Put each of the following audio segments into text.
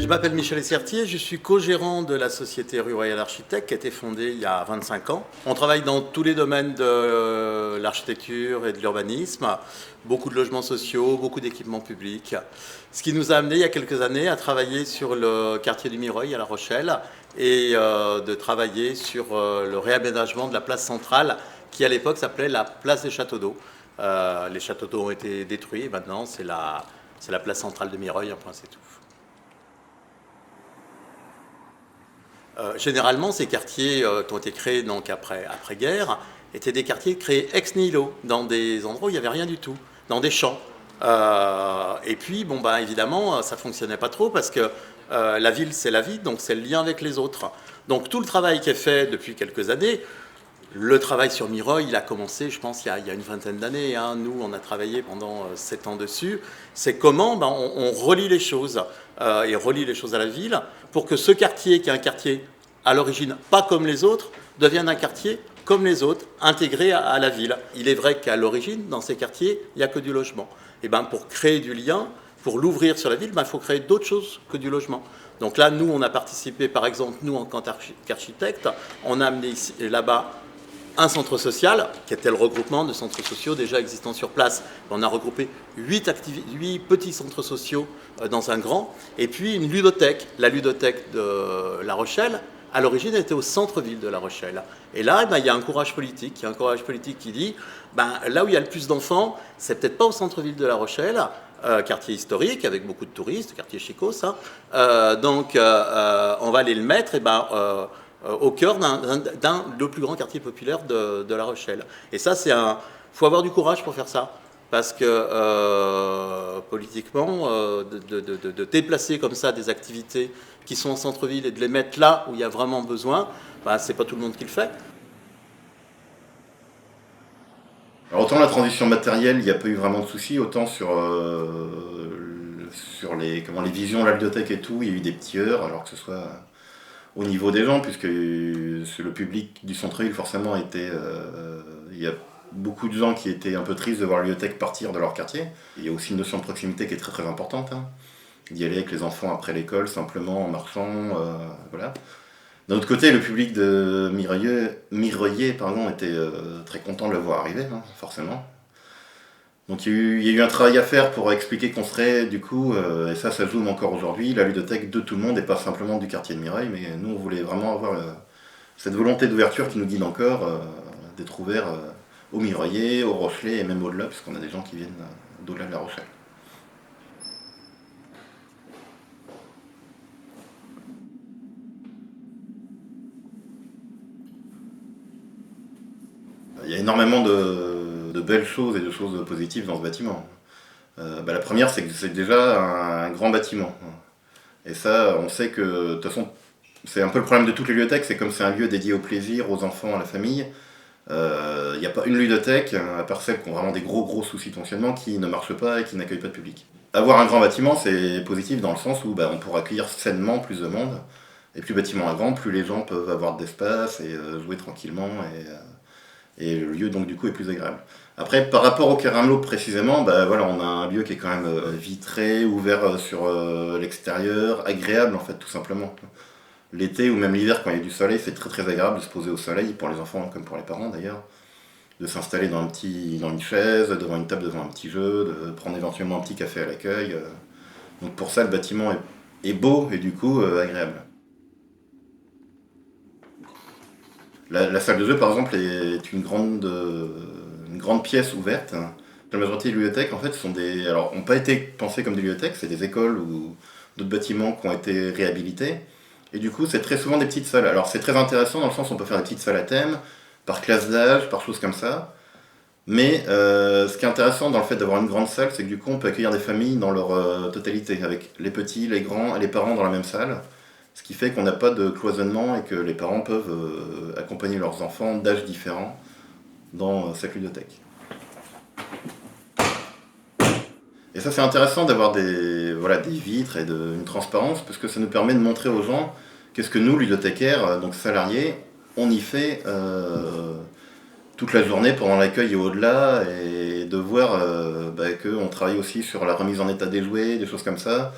m'appelle Michel Essertier, je suis co-gérant de la société Rue Royale Architecte qui a été fondée il y a 25 ans. On travaille dans tous les domaines de l'architecture et de l'urbanisme, beaucoup de logements sociaux, beaucoup d'équipements publics. Ce qui nous a amené il y a quelques années à travailler sur le quartier du Mireuil à La Rochelle et de travailler sur le réaménagement de la place centrale qui à l'époque s'appelait la place des Châteaux d'eau. Les châteaux d'eau ont été détruits et maintenant c'est la place centrale de Mireuil, enfin c'est tout. Généralement, ces quartiers qui ont été créés donc après-guerre étaient des quartiers créés ex nihilo, dans des endroits où il n'y avait rien du tout, dans des champs. Et puis, évidemment, ça ne fonctionnait pas trop parce que la ville, c'est la vie, donc c'est le lien avec les autres. Donc tout le travail qui est fait depuis quelques années, le travail sur Mireuil, il a commencé, je pense, il y a une vingtaine d'années. Nous, on a travaillé pendant 7 ans dessus. C'est comment on relie les choses et relie les choses à la ville pour que ce quartier, qui est un quartier à l'origine pas comme les autres, devienne un quartier comme les autres, intégré à la ville. Il est vrai qu'à l'origine, dans ces quartiers, il n'y a que du logement. Et pour créer du lien, pour l'ouvrir sur la ville, il faut créer d'autres choses que du logement. Donc là, nous, on a participé, par exemple, nous, en tant qu'architectes, on a amené là-bas un centre social, qui était le regroupement de centres sociaux déjà existants sur place. On a regroupé 8 petits centres sociaux dans un grand, et puis une ludothèque. La ludothèque de La Rochelle, à l'origine, était au centre-ville de La Rochelle. Et là, il y a un courage politique. Il y a un courage politique qui dit, là où il y a le plus d'enfants, c'est peut-être pas au centre-ville de La Rochelle, quartier historique, avec beaucoup de touristes, quartier chicos, donc on va aller le mettre, au cœur le plus grand quartier populaire de La Rochelle. Et ça, faut avoir du courage pour faire ça. Parce que politiquement, de déplacer comme ça des activités qui sont en centre-ville et de les mettre là où il y a vraiment besoin, c'est pas tout le monde qui le fait. Alors autant la transition matérielle, il n'y a pas eu vraiment de soucis, autant sur les visions de la bibliothèque et tout, il y a eu des petits heurts, alors que ce soit au niveau des gens, puisque le public du centre-ville, forcément, il y a beaucoup de gens qui étaient un peu tristes de voir la bibliothèque partir de leur quartier. Il y a aussi une notion de proximité qui est très très importante. D'y aller avec les enfants après l'école, simplement en marchant, voilà. D'un autre côté, le public de Mireuillais était très content de le voir arriver, forcément. Donc il y a eu un travail à faire pour expliquer qu'on serait, du coup, et ça joue encore aujourd'hui, la ludothèque de tout le monde et pas simplement du quartier de Mireuil, mais nous on voulait vraiment avoir cette volonté d'ouverture qui nous guide encore, d'être ouvert au Mireuillais, au Rochelais et même au-delà, puisqu'on a des gens qui viennent d'au-delà de La Rochelle. Il y a énormément de belles choses et de choses positives dans ce bâtiment. La première, c'est que c'est déjà un grand bâtiment. Et ça, on sait que, de toute façon, c'est un peu le problème de toutes les ludothèques, c'est comme c'est un lieu dédié au plaisir, aux enfants, à la famille. Il n'y a pas une ludothèque, à part celles qui ont vraiment des gros soucis de fonctionnement, qui ne marche pas et qui n'accueille pas de public. Avoir un grand bâtiment, c'est positif dans le sens où on pourra accueillir sainement plus de monde. Et plus le bâtiment est grand, plus les gens peuvent avoir d'espace et jouer tranquillement. Et le lieu, donc, du coup, est plus agréable. Après, par rapport au Keramelot précisément, on a un lieu qui est quand même vitré, ouvert sur l'extérieur, agréable, en fait, tout simplement. L'été ou même l'hiver, quand il y a du soleil, c'est très très agréable de se poser au soleil, pour les enfants comme pour les parents d'ailleurs. De s'installer dans une chaise, devant une table, devant un petit jeu, de prendre éventuellement un petit café à l'accueil. Donc pour ça, le bâtiment est beau et du coup agréable. La salle de jeu, par exemple, est une grande pièce ouverte. La majorité des bibliothèques, en fait, n'ont pas été pensées comme des bibliothèques, c'est des écoles ou d'autres bâtiments qui ont été réhabilités. Et du coup, c'est très souvent des petites salles. Alors, c'est très intéressant dans le sens où on peut faire des petites salles à thème, par classe d'âge, par choses comme ça. Mais ce qui est intéressant dans le fait d'avoir une grande salle, c'est que du coup, on peut accueillir des familles dans leur totalité, avec les petits, les grands et les parents dans la même salle. Ce qui fait qu'on n'a pas de cloisonnement et que les parents peuvent accompagner leurs enfants d'âges différents dans cette ludothèque. Et ça, c'est intéressant d'avoir des vitres et une transparence, parce que ça nous permet de montrer aux gens qu'est-ce que nous, ludothécaires, donc salariés, on y fait toute la journée pendant l'accueil et au-delà, et de voir qu'on travaille aussi sur la remise en état des jouets, des choses comme ça,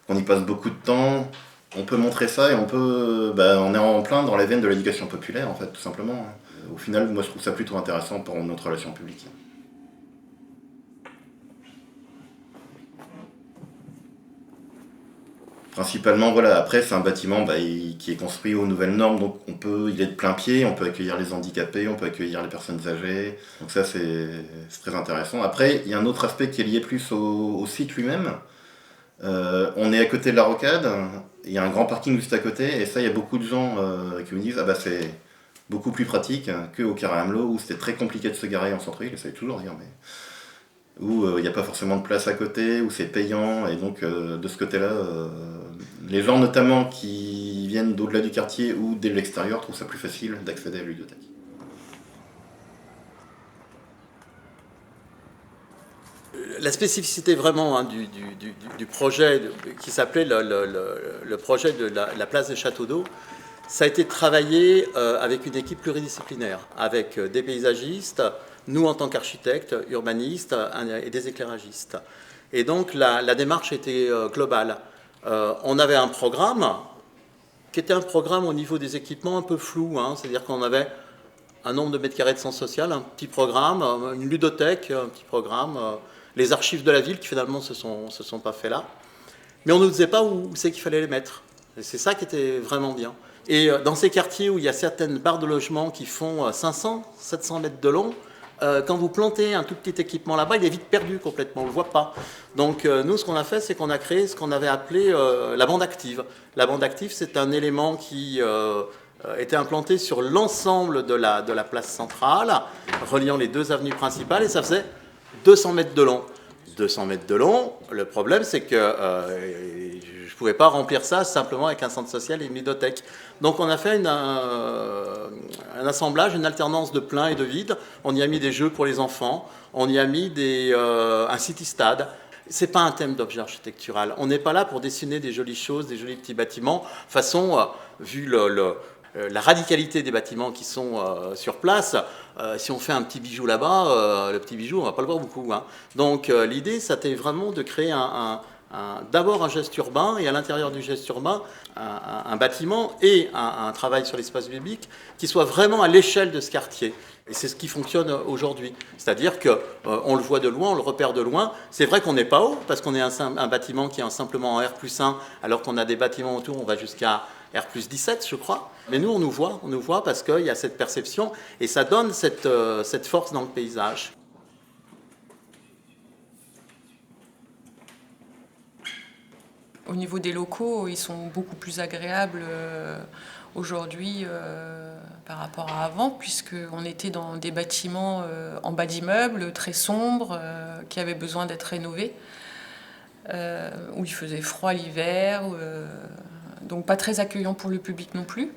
qu'on y passe beaucoup de temps, on peut montrer ça et on est en plein dans la veine de l'éducation populaire en fait, tout simplement. Au final, moi je trouve ça plutôt intéressant pour notre relation publique. Principalement, voilà, après c'est un bâtiment qui est construit aux nouvelles normes, donc il est de plein pied, on peut accueillir les handicapés, on peut accueillir les personnes âgées, donc ça c'est très intéressant. Après, il y a un autre aspect qui est lié plus au site lui-même. On est à côté de la rocade, il y a un grand parking juste à côté, et ça il y a beaucoup de gens qui me disent ah bah c'est beaucoup plus pratique qu'au Carré Amelot où c'était très compliqué de se garer en centre-ville, ça veut toujours dire, mais où il n'y a pas forcément de place à côté, où c'est payant, et donc de ce côté-là, les gens notamment qui viennent d'au-delà du quartier ou de l'extérieur trouvent ça plus facile d'accéder à la bibliothèque. La spécificité vraiment du projet qui s'appelait le projet de la place des Châteaux d'Eau, ça a été travaillé avec une équipe pluridisciplinaire, avec des paysagistes, nous en tant qu'architectes, urbanistes et des éclairagistes. Et donc la démarche était globale. On avait un programme qui était un programme au niveau des équipements un peu flou, hein, c'est-à-dire qu'on avait un nombre de mètres carrés de centre social, un petit programme, une ludothèque, un petit programme, les archives de la ville qui finalement se sont pas fait là. Mais on ne nous disait pas où c'est qu'il fallait les mettre. Et c'est ça qui était vraiment bien. Et dans ces quartiers où il y a certaines barres de logement qui font 500, 700 mètres de long, quand vous plantez un tout petit équipement là-bas, il est vite perdu complètement, on ne le voit pas. Donc nous, ce qu'on a fait, c'est qu'on a créé ce qu'on avait appelé la bande active. La bande active, c'est un élément qui était implanté sur l'ensemble de la place centrale, reliant les deux avenues principales, et ça faisait 200 mètres de long. 200 mètres de long, le problème, c'est que je ne pouvais pas remplir ça simplement avec un centre social et une ludothèque. Donc on a fait un assemblage, une alternance de plein et de vide. On y a mis des jeux pour les enfants, on y a mis un city-stade. Ce n'est pas un thème d'objet architectural. On n'est pas là pour dessiner des jolies choses, des jolis petits bâtiments. De toute façon, vu la radicalité des bâtiments qui sont sur place, si on fait un petit bijou là-bas, le petit bijou, on ne va pas le voir beaucoup. Hein. Donc l'idée, c'était vraiment de créer d'abord un geste urbain, et à l'intérieur du geste urbain, un bâtiment et un travail sur l'espace public qui soit vraiment à l'échelle de ce quartier. Et c'est ce qui fonctionne aujourd'hui. C'est-à-dire qu'on le voit de loin, on le repère de loin. C'est vrai qu'on n'est pas haut, parce qu'on est un bâtiment qui est simplement en R+1, alors qu'on a des bâtiments autour, on va jusqu'à R+17, je crois. Mais nous, on nous voit parce qu'il y a cette perception, et ça donne cette force dans le paysage. Au niveau des locaux, ils sont beaucoup plus agréables aujourd'hui par rapport à avant, puisqu'on était dans des bâtiments en bas d'immeubles, très sombres, qui avaient besoin d'être rénovés, où il faisait froid l'hiver, donc pas très accueillant pour le public non plus.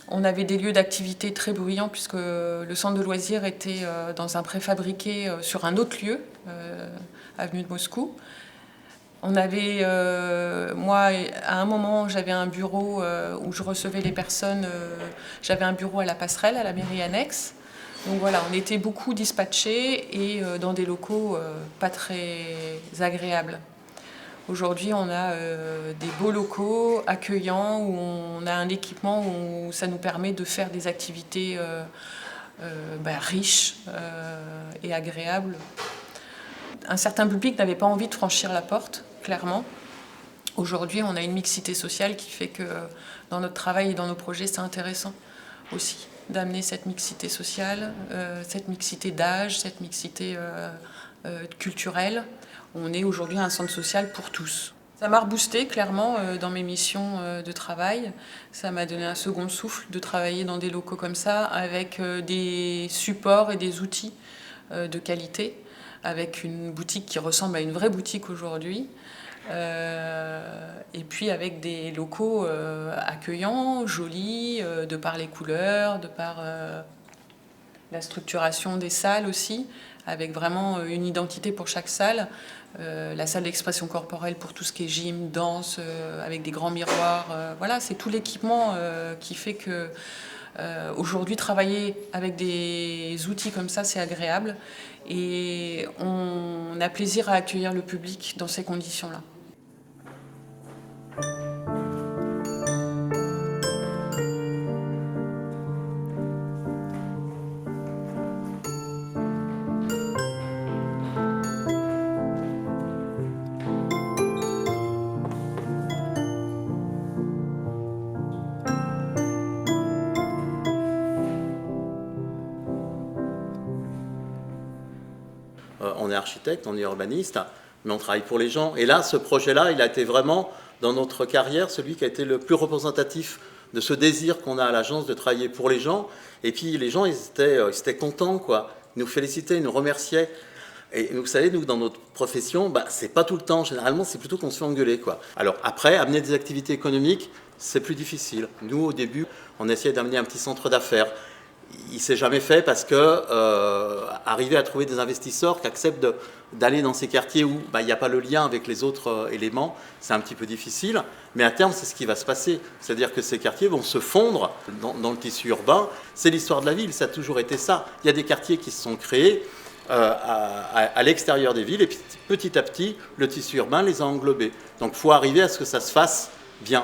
On avait des lieux d'activité très bruyants, puisque le centre de loisirs était dans un préfabriqué sur un autre lieu, avenue de Moscou. On avait, moi, à un moment, j'avais un bureau où je recevais les personnes. J'avais un bureau à la Passerelle, à la mairie annexe. Donc voilà, on était beaucoup dispatchés et dans des locaux pas très agréables. Aujourd'hui, on a des beaux locaux accueillants où on a un équipement où ça nous permet de faire des activités riches et agréables. Un certain public n'avait pas envie de franchir la porte, clairement. Aujourd'hui, on a une mixité sociale qui fait que dans notre travail et dans nos projets, c'est intéressant aussi d'amener cette mixité sociale, cette mixité d'âge, cette mixité culturelle. On est aujourd'hui un centre social pour tous. Ça m'a reboosté clairement dans mes missions de travail. Ça m'a donné un second souffle de travailler dans des locaux comme ça, avec des supports et des outils de qualité, avec une boutique qui ressemble à une vraie boutique aujourd'hui, et puis avec des locaux accueillants, jolis, de par les couleurs, de par la structuration des salles aussi, avec vraiment une identité pour chaque salle. La salle d'expression corporelle pour tout ce qui est gym, danse, avec des grands miroirs. Voilà, c'est tout l'équipement qui fait que aujourd'hui, travailler avec des outils comme ça, c'est agréable. Et on a plaisir à accueillir le public dans ces conditions-là. on est architecte, on est urbaniste, mais on travaille pour les gens. Et là, ce projet-là, il a été vraiment, dans notre carrière, celui qui a été le plus représentatif de ce désir qu'on a à l'agence de travailler pour les gens. Et puis les gens, ils étaient contents, quoi. Ils nous félicitaient, ils nous remerciaient. Et vous savez, nous, dans notre profession, c'est pas tout le temps. Généralement, c'est plutôt qu'on se fait engueuler, quoi. Alors après, amener des activités économiques, c'est plus difficile. Nous, au début, on essayait d'amener un petit centre d'affaires. Il ne s'est jamais fait parce que arriver à trouver des investisseurs qui acceptent d'aller dans ces quartiers où il n'y a pas le lien avec les autres éléments, c'est un petit peu difficile. Mais à terme, c'est ce qui va se passer. C'est-à-dire que ces quartiers vont se fondre dans le tissu urbain. C'est l'histoire de la ville, ça a toujours été ça. Il y a des quartiers qui se sont créés à l'extérieur des villes et puis petit à petit, le tissu urbain les a englobés. Donc il faut arriver à ce que ça se fasse bien.